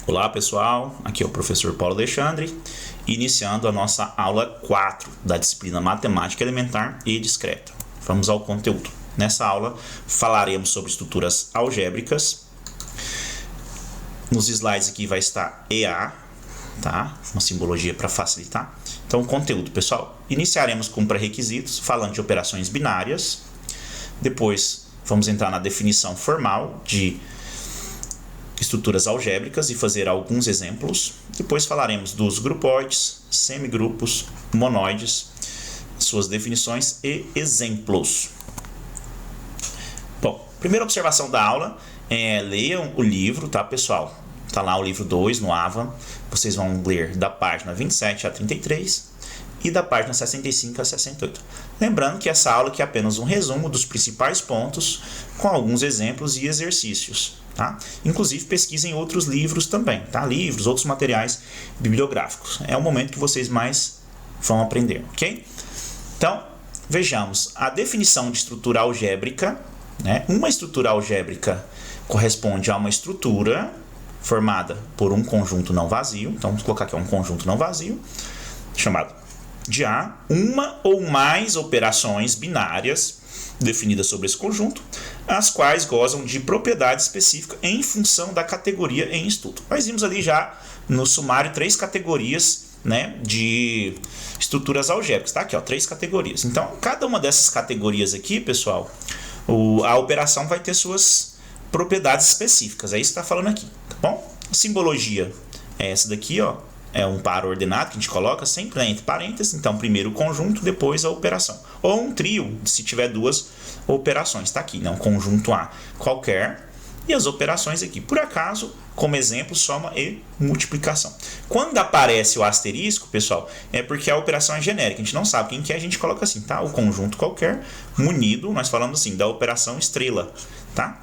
Olá pessoal, aqui é o professor Paulo Alexandre, iniciando a nossa aula 4 da disciplina Matemática Elementar e Discreta. Vamos ao conteúdo. Nessa aula falaremos sobre estruturas algébricas. Nos slides aqui vai estar EA, tá? Uma simbologia para facilitar. Então, o conteúdo, pessoal, iniciaremos com pré-requisitos, falando de operações binárias. Depois, vamos entrar na definição formal de estruturas algébricas e fazer alguns exemplos. Depois falaremos dos grupoides, semigrupos, monoides, suas definições e exemplos. Bom, primeira observação da aula é leiam o livro, tá, pessoal? Tá lá o livro 2 no AVA. Vocês vão ler da página 27 a 33 e da página 65 a 68. Lembrando que essa aula aqui é apenas um resumo dos principais pontos com alguns exemplos e exercícios. Tá? Inclusive pesquisem outros livros também, tá? Livros, outros materiais bibliográficos. É o momento que vocês mais vão aprender, ok? Então, vejamos a definição de estrutura algébrica, né? Uma estrutura algébrica corresponde a uma estrutura formada por um conjunto não vazio. Então, vamos colocar aqui um conjunto não vazio, chamado de A, uma ou mais operações binárias definidas sobre esse conjunto, as quais gozam de propriedade específica em função da categoria em estudo. Nós vimos ali já no sumário 3 categorias, né, de estruturas algébricas, tá? Aqui, ó, 3 categorias. Então, cada uma dessas categorias aqui, pessoal, a operação vai ter suas propriedades específicas. É isso que está falando aqui, tá bom? A simbologia é essa daqui, ó. É um par ordenado que a gente coloca sempre, né, entre parênteses. Então, primeiro o conjunto, depois a operação. Ou um trio, se tiver duas operações. Está aqui, né, um conjunto A qualquer. E as operações aqui. Por acaso, como exemplo, soma e multiplicação. Quando aparece o asterisco, pessoal, é porque a operação é genérica. A gente não sabe quem que é, a gente coloca assim, tá? O conjunto qualquer, munido, nós falamos assim, da operação estrela, tá?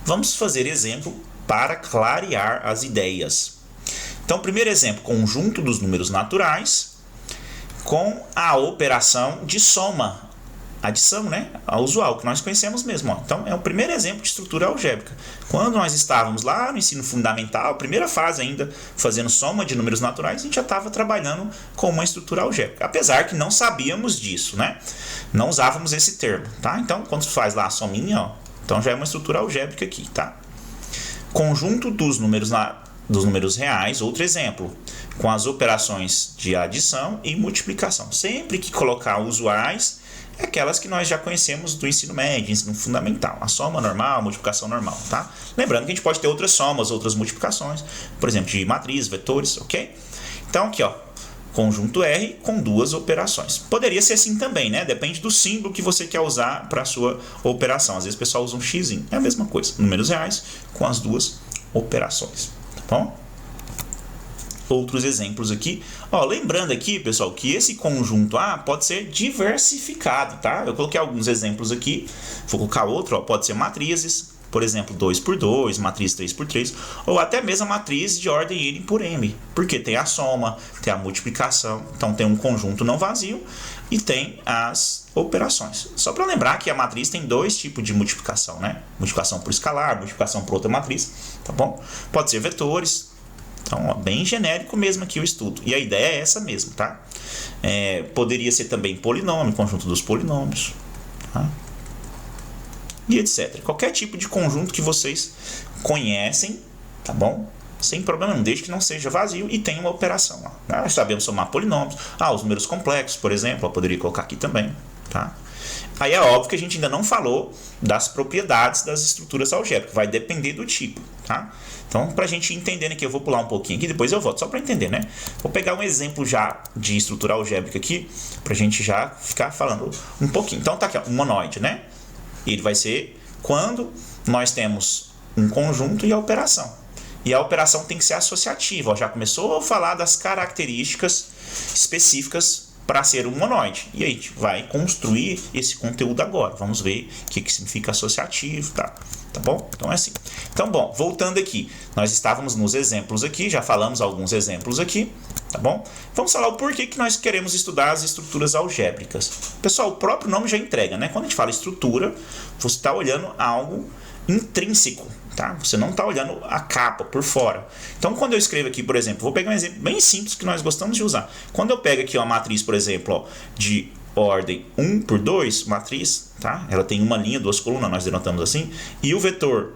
Vamos fazer exemplo para clarear as ideias. Então, primeiro exemplo, conjunto dos números naturais com a operação de soma, adição, né? A usual, que nós conhecemos mesmo. Ó. Então, é o primeiro exemplo de estrutura algébrica. Quando nós estávamos lá no ensino fundamental, primeira fase ainda, fazendo soma de números naturais, a gente já estava trabalhando com uma estrutura algébrica. Apesar que não sabíamos disso, né? Não usávamos esse termo, tá? Então, quando você faz lá a sominha, ó, então já é uma estrutura algébrica aqui, tá? Conjunto dos números reais, outro exemplo, com as operações de adição e multiplicação. Sempre que colocar usuais, é aquelas que nós já conhecemos do ensino médio, ensino fundamental. A soma normal, a multiplicação normal, tá? Lembrando que a gente pode ter outras somas, outras multiplicações, por exemplo, de matrizes, vetores, ok? Então, aqui, ó, conjunto R com duas operações. Poderia ser assim também, né? Depende do símbolo que você quer usar para a sua operação. Às vezes o pessoal usa um x, é a mesma coisa. Números reais com as duas operações. Bom, outros exemplos aqui. Ó, lembrando aqui, pessoal, que esse conjunto A pode ser diversificado, tá? Eu coloquei alguns exemplos aqui. Vou colocar outro, ó, pode ser matrizes, por exemplo, 2 por 2, matriz 3 por 3, ou até mesmo a matriz de ordem n por m, porque tem a soma, tem a multiplicação, então tem um conjunto não vazio e tem as operações. Só para lembrar que a matriz tem dois tipos de multiplicação, né? Multiplicação por escalar, multiplicação por outra matriz, tá bom? Pode ser vetores, então ó, bem genérico mesmo aqui o estudo, e a ideia é essa mesmo, tá? Poderia ser também polinômio, conjunto dos polinômios, tá? E etc. Qualquer tipo de conjunto que vocês conhecem, tá bom? Sem problema nenhum, desde que não seja vazio e tenha uma operação. Nós sabemos somar polinômios. Os números complexos, por exemplo, eu poderia colocar aqui também, tá? Aí é óbvio que a gente ainda não falou das propriedades das estruturas algébricas, vai depender do tipo, tá? Então, para a gente entender aqui, eu vou pular um pouquinho aqui, depois eu volto, só para entender, né? Vou pegar um exemplo já de estrutura algébrica aqui, para a gente já ficar falando um pouquinho. Então, tá aqui, ó, um monoide, né? Ele vai ser quando nós temos um conjunto e a operação. E a operação tem que ser associativa. Ó, já começou a falar das características específicas para ser um monoide. E aí a gente vai construir esse conteúdo agora. Vamos ver o que significa associativo, tá? Tá bom? Então é assim. Então, bom, voltando aqui. Nós estávamos nos exemplos aqui, já falamos alguns exemplos aqui, tá bom? Vamos falar o porquê que nós queremos estudar as estruturas algébricas. Pessoal, o próprio nome já entrega, né? Quando a gente fala estrutura, você está olhando algo intrínseco, tá? Você não está olhando a capa por fora. Então, quando eu escrevo aqui, por exemplo, vou pegar um exemplo bem simples que nós gostamos de usar. Quando eu pego aqui uma matriz, por exemplo, ó, de ordem 1 por 2, matriz, tá? Ela tem uma linha, duas colunas, nós denotamos assim, e o vetor,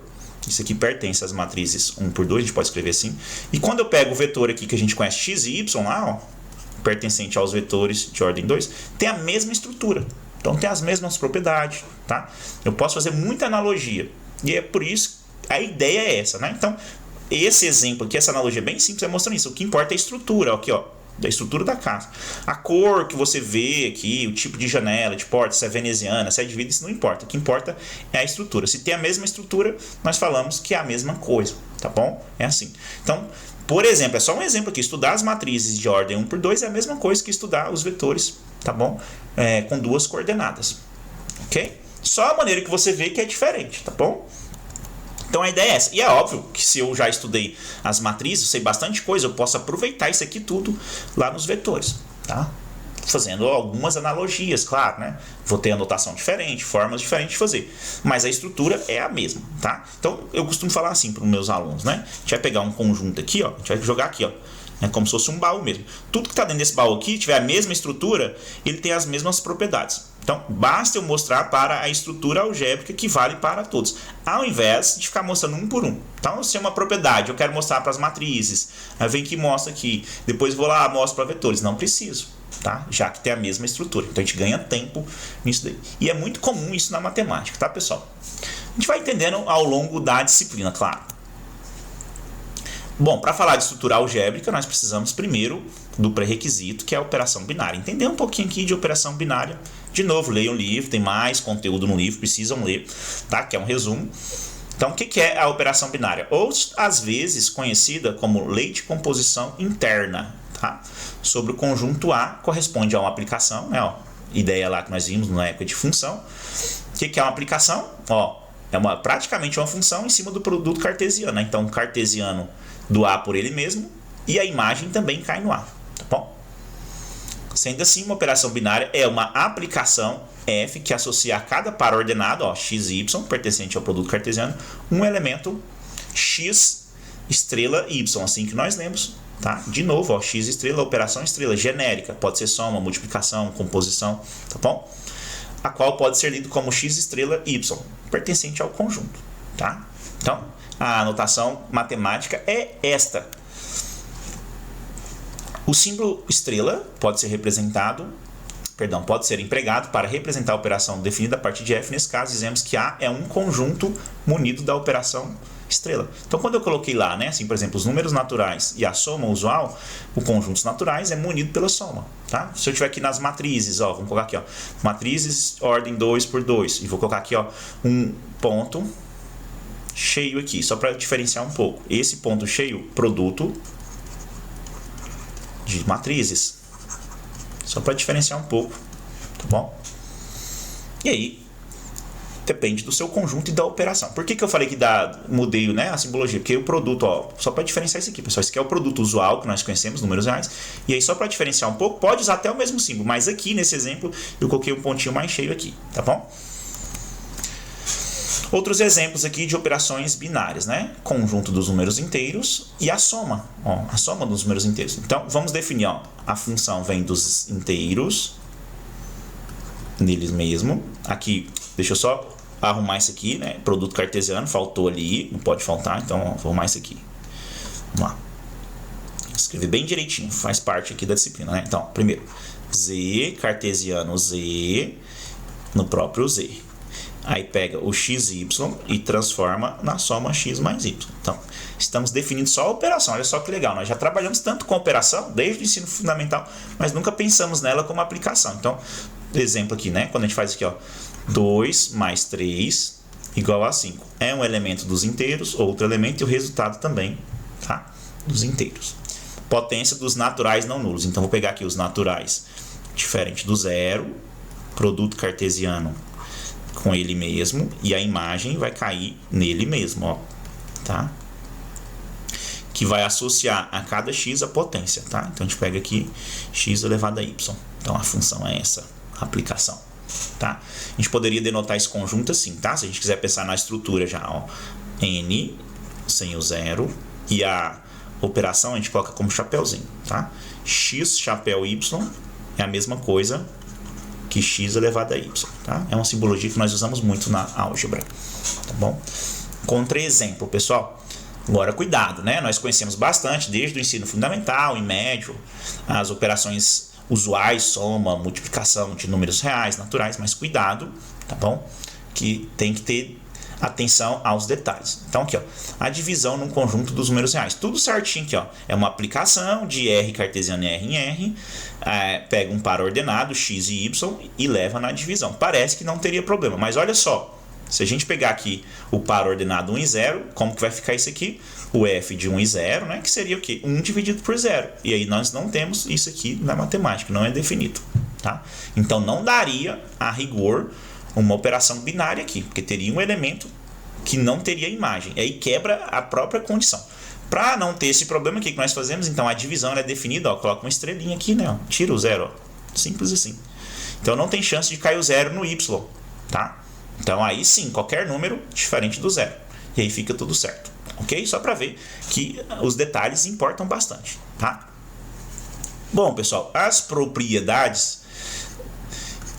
isso aqui pertence às matrizes 1 por 2, a gente pode escrever assim. E quando eu pego o vetor aqui que a gente conhece x e y lá, ó, pertencente aos vetores de ordem 2, tem a mesma estrutura. Então tem as mesmas propriedades, tá? Eu posso fazer muita analogia. E é por isso, a ideia é essa, né? Então, esse exemplo aqui, essa analogia bem simples, é mostrando isso. O que importa é a estrutura, aqui, ó, da estrutura da casa. A cor que você vê aqui, o tipo de janela, de porta, se é veneziana, se é de vidro, isso não importa. O que importa é a estrutura. Se tem a mesma estrutura, nós falamos que é a mesma coisa, tá bom? É assim. Então, por exemplo, é só um exemplo aqui. Estudar as matrizes de ordem 1 por 2 é a mesma coisa que estudar os vetores, tá bom? Com duas coordenadas, ok? Só a maneira que você vê que é diferente, tá bom? Então a ideia é essa. E é óbvio que se eu já estudei as matrizes, sei bastante coisa, eu posso aproveitar isso aqui tudo lá nos vetores, tá? Fazendo algumas analogias, claro, né? Vou ter anotação diferente, formas diferentes de fazer. Mas a estrutura é a mesma, tá? Então eu costumo falar assim para os meus alunos, né? A gente vai pegar um conjunto aqui, ó. A gente vai jogar aqui, ó. É como se fosse um baú mesmo. Tudo que está dentro desse baú aqui, tiver a mesma estrutura, ele tem as mesmas propriedades. Então, basta eu mostrar para a estrutura algébrica que vale para todos, ao invés de ficar mostrando um por um. Então, se é uma propriedade, eu quero mostrar para as matrizes, aí vem que mostra aqui, depois vou lá, mostro para vetores. Não preciso, tá? Já que tem a mesma estrutura. Então, a gente ganha tempo nisso daí. E é muito comum isso na matemática, tá, pessoal? A gente vai entendendo ao longo da disciplina, claro. Bom, para falar de estrutura algébrica, nós precisamos primeiro do pré-requisito, que é a operação binária. Entender um pouquinho aqui de operação binária. De novo, leiam o livro, tem mais conteúdo no livro, precisam ler, tá? Que é um resumo. Então, o que é a operação binária? Ou, às vezes, conhecida como lei de composição interna, tá? Sobre o conjunto A, corresponde a uma aplicação, né? Ó, ideia lá que nós vimos na época de função. O que é uma aplicação? Ó, praticamente uma função em cima do produto cartesiano, né? Então, cartesiano do A por ele mesmo, e a imagem também cai no A, tá bom? Sendo assim, uma operação binária é uma aplicação F que associa a cada par ordenado, ó, x e y, pertencente ao produto cartesiano, um elemento x estrela y, assim que nós lemos, tá? De novo, ó, x estrela, operação estrela, genérica, pode ser soma, multiplicação, composição, tá bom? A qual pode ser lido como x estrela y, pertencente ao conjunto, tá? Então, a anotação matemática é esta. O símbolo estrela pode ser pode ser empregado para representar a operação definida a partir de F. Nesse caso, dizemos que A é um conjunto munido da operação estrela. Então, quando eu coloquei lá, né, assim, por exemplo, os números naturais e a soma usual, o conjuntos naturais é munido pela soma, tá? Se eu tiver aqui nas matrizes, ó, vamos colocar aqui, ó, matrizes ordem 2 por 2, e vou colocar aqui, ó, um ponto cheio aqui, só para diferenciar um pouco. Esse ponto cheio, produto de matrizes, só para diferenciar um pouco, tá bom? E aí, depende do seu conjunto e da operação. Por que eu falei que mudei, né, a simbologia? Porque o produto, ó, só para diferenciar isso aqui, pessoal, esse aqui é o produto usual que nós conhecemos, números reais, e aí só para diferenciar um pouco, pode usar até o mesmo símbolo, mas aqui nesse exemplo eu coloquei um pontinho mais cheio aqui, tá bom? Outros exemplos aqui de operações binárias, né? Conjunto dos números inteiros e a soma, ó, a soma dos números inteiros. Então, vamos definir, ó, a função vem dos inteiros, neles mesmo. Aqui, deixa eu só arrumar isso aqui, né? Produto cartesiano, faltou ali, não pode faltar, então, ó, vou arrumar isso aqui. Vamos lá. Escrever bem direitinho, faz parte aqui da disciplina, né? Então, primeiro, Z, cartesiano Z, no próprio Z. Aí pega o xy e transforma na soma x mais y. Então, estamos definindo só a operação. Olha só que legal. Nós já trabalhamos tanto com operação, desde o ensino fundamental, mas nunca pensamos nela como aplicação. Então, exemplo aqui, né? Quando a gente faz aqui, ó, 2 mais 3 igual a 5. É um elemento dos inteiros, outro elemento, e o resultado também, tá? Dos inteiros. Potência dos naturais não nulos. Então, vou pegar aqui os naturais diferente do zero, produto cartesiano com ele mesmo, e a imagem vai cair nele mesmo, ó, tá? Que vai associar a cada x a potência, tá? Então a gente pega aqui x elevado a y. Então a função é essa, a aplicação, tá? A gente poderia denotar esse conjunto assim, tá? Se a gente quiser pensar na estrutura já, ó, N sem o zero, e a operação a gente coloca como chapéuzinho, tá? X chapéu Y é a mesma coisa que x elevado a y, tá? É uma simbologia que nós usamos muito na álgebra, tá bom? Contra-exemplo, pessoal. Agora, cuidado, né? Nós conhecemos bastante, desde o ensino fundamental e médio, as operações usuais, soma, multiplicação de números reais, naturais, mas cuidado, tá bom? Que tem que ter atenção aos detalhes. Então, aqui, ó, a divisão num conjunto dos números reais. Tudo certinho aqui, ó. É uma aplicação de R cartesiano R em R, pega um par ordenado, x e y, e leva na divisão. Parece que não teria problema, mas olha só. Se a gente pegar aqui o par ordenado 1 e 0, como que vai ficar isso aqui? O f de 1 e 0, né? Que seria o quê? 1 dividido por 0. E aí nós não temos isso aqui na matemática, não é definido, tá? Então não daria, a rigor, uma operação binária aqui, porque teria um elemento que não teria imagem. E aí quebra a própria condição. Para não ter esse problema, o que nós fazemos? Então a divisão é definida, ó, coloca uma estrelinha aqui, né? Ó, tira o 0, ó. Simples assim. Então não tem chance de cair o 0 no y, tá? Então aí sim, qualquer número diferente do 0. E aí fica tudo certo, ok? Só para ver que os detalhes importam bastante, tá? Bom, pessoal, as propriedades,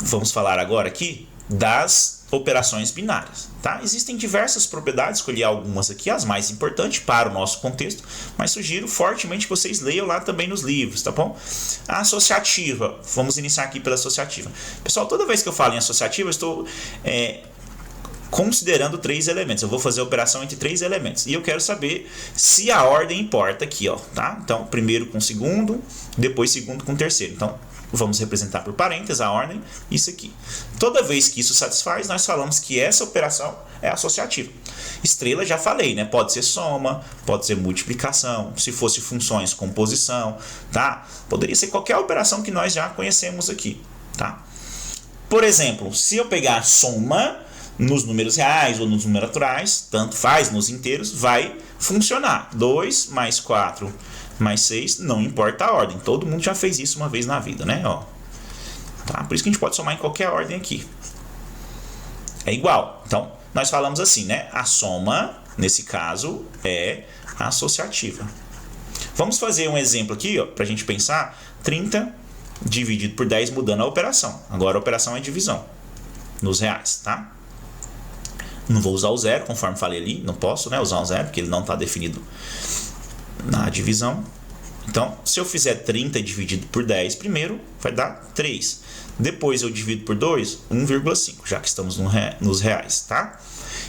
vamos falar agora aqui das operações binárias, tá? Existem diversas propriedades, escolhi algumas aqui, as mais importantes para o nosso contexto, mas sugiro fortemente que vocês leiam lá também nos livros, tá bom? A associativa, vamos iniciar aqui pela associativa. Pessoal, toda vez que eu falo em associativa, eu estou considerando 3 elementos. Eu vou fazer a operação entre 3 elementos. E eu quero saber se a ordem importa aqui, ó, tá? Então, primeiro com segundo, depois segundo com terceiro. Então, vamos representar por parênteses a ordem, isso aqui. Toda vez que isso satisfaz, nós falamos que essa operação é associativa. Estrela, já falei, né? Pode ser soma, pode ser multiplicação, se fosse funções, composição, tá? Poderia ser qualquer operação que nós já conhecemos aqui, tá? Por exemplo, se eu pegar soma nos números reais ou nos números naturais, tanto faz, nos inteiros, vai funcionar. 2 mais 4 mais 6, não importa a ordem. Todo mundo já fez isso uma vez na vida, né? Ó. Tá? Por isso que a gente pode somar em qualquer ordem aqui. É igual. Então, nós falamos assim, né? A soma, nesse caso, é associativa. Vamos fazer um exemplo aqui, ó, para a gente pensar. 30 dividido por 10 mudando a operação. Agora a operação é divisão nos reais, tá? Não vou usar o zero, conforme falei ali. Não posso, né, usar o zero, porque ele não está definido na divisão. Então, se eu fizer 30 dividido por 10 primeiro, vai dar 3. Depois eu divido por 2, 1,5, já que estamos nos reais, tá?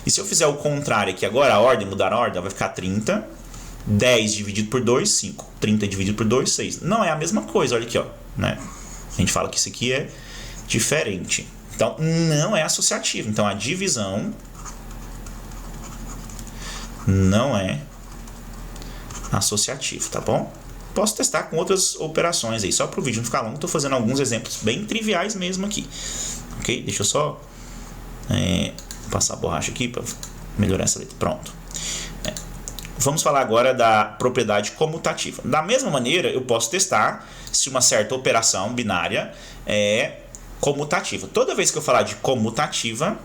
E se eu fizer o contrário aqui agora, mudar a ordem, vai ficar 30. 10 dividido por 2, 5. 30 dividido por 2, 6. Não é a mesma coisa, olha aqui, ó, né? A gente fala que isso aqui é diferente. Então, não é associativo. Então, a divisão não é associativo, tá bom? Posso testar com outras operações aí, só para o vídeo não ficar longo, estou fazendo alguns exemplos bem triviais mesmo aqui, ok? Deixa eu só passar a borracha aqui para melhorar essa letra, pronto. Vamos falar agora da propriedade comutativa. Da mesma maneira, eu posso testar se uma certa operação binária é comutativa. Toda vez que eu falar de comutativa,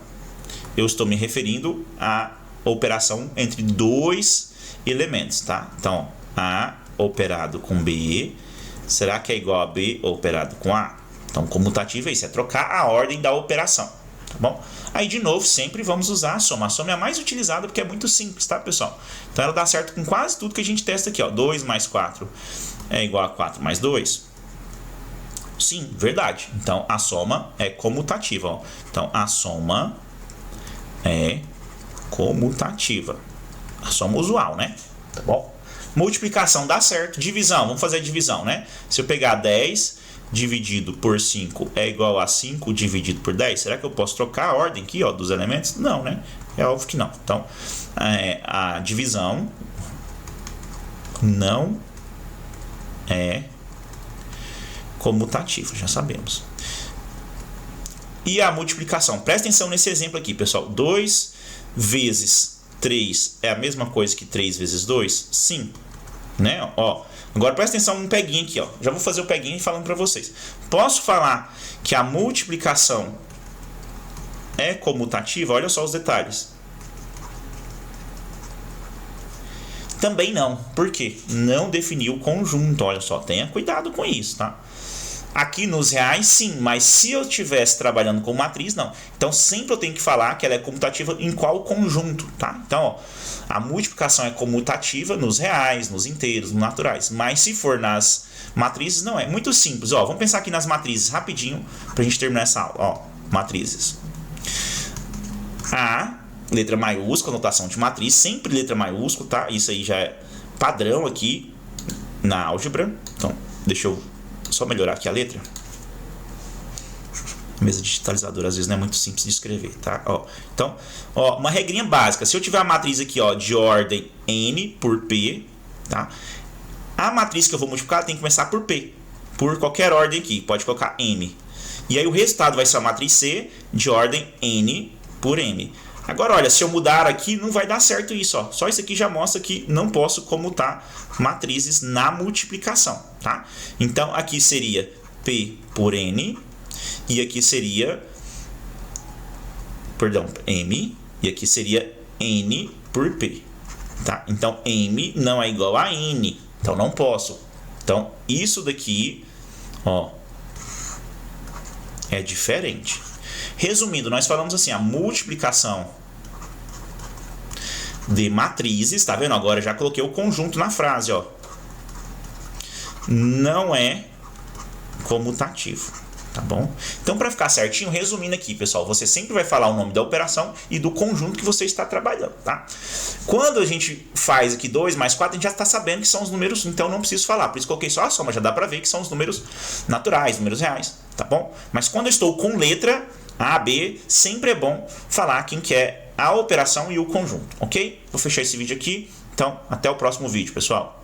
eu estou me referindo à operação entre 2 elementos, tá? Então, A operado com B, será que é igual a B operado com A? Então, comutativa é isso, é trocar a ordem da operação, tá bom? Aí, de novo, sempre vamos usar a soma. A soma é a mais utilizada porque é muito simples, tá, pessoal? Então, ela dá certo com quase tudo que a gente testa aqui, ó. 2 mais 4 é igual a 4 mais 2? Sim, verdade. Então, a soma é comutativa, ó. Então, a soma é comutativa. A soma usual, né? Tá bom? Multiplicação dá certo. Divisão, vamos fazer a divisão, né? Se eu pegar 10 dividido por 5 é igual a 5 dividido por 10, será que eu posso trocar a ordem aqui, ó, dos elementos? Não, né? É óbvio que não. Então, a divisão não é comutativa, já sabemos. E a multiplicação? Presta atenção nesse exemplo aqui, pessoal. 2 vezes 3 é a mesma coisa que 3 vezes 2? Sim. Né? Ó, agora presta atenção no peguinho aqui, ó. Já vou fazer o peguinho e falando para vocês. Posso falar que a multiplicação é comutativa? Olha só os detalhes. Também não. Por quê? Não definiu o conjunto. Olha só, tenha cuidado com isso, tá? Aqui nos reais, sim, mas se eu estivesse trabalhando com matriz, não. Então, sempre eu tenho que falar que ela é comutativa em qual conjunto, tá? Então, ó, a multiplicação é comutativa nos reais, nos inteiros, nos naturais. Mas se for nas matrizes, não é. Muito simples, ó. Vamos pensar aqui nas matrizes rapidinho pra gente terminar essa aula. Ó, matrizes. A, letra maiúscula, notação de matriz, sempre letra maiúscula, tá? Isso aí já é padrão aqui na álgebra. Então, deixa eu só melhorar aqui a letra. A mesa digitalizadora às vezes não é muito simples de escrever, tá? Ó, então, ó, uma regrinha básica. Se eu tiver a matriz aqui, ó, de ordem n por p, tá? A matriz que eu vou multiplicar tem que começar por p, por qualquer ordem aqui. Pode colocar m. E aí o resultado vai ser a matriz C de ordem n por m. Agora, olha, se eu mudar aqui, não vai dar certo isso, ó. Só isso aqui já mostra que não posso comutar matrizes na multiplicação, tá? Então, aqui seria P por N, e aqui seria, perdão, M, e aqui seria N por P, tá? Então, M não é igual a N, então não posso. Então, isso daqui, ó, é diferente. Resumindo, nós falamos assim, a multiplicação de matrizes, tá vendo? Agora eu já coloquei o conjunto na frase, ó. Não é comutativo, tá bom? Então, para ficar certinho, resumindo aqui, pessoal, você sempre vai falar o nome da operação e do conjunto que você está trabalhando, tá? Quando a gente faz aqui 2 mais 4, a gente já está sabendo que são os números, então não preciso falar. Por isso coloquei só a soma, já dá para ver que são os números naturais, números reais, tá bom? Mas quando eu estou com letra A, B, sempre é bom falar quem que é a operação e o conjunto, ok? Vou fechar esse vídeo aqui, então até o próximo vídeo, pessoal.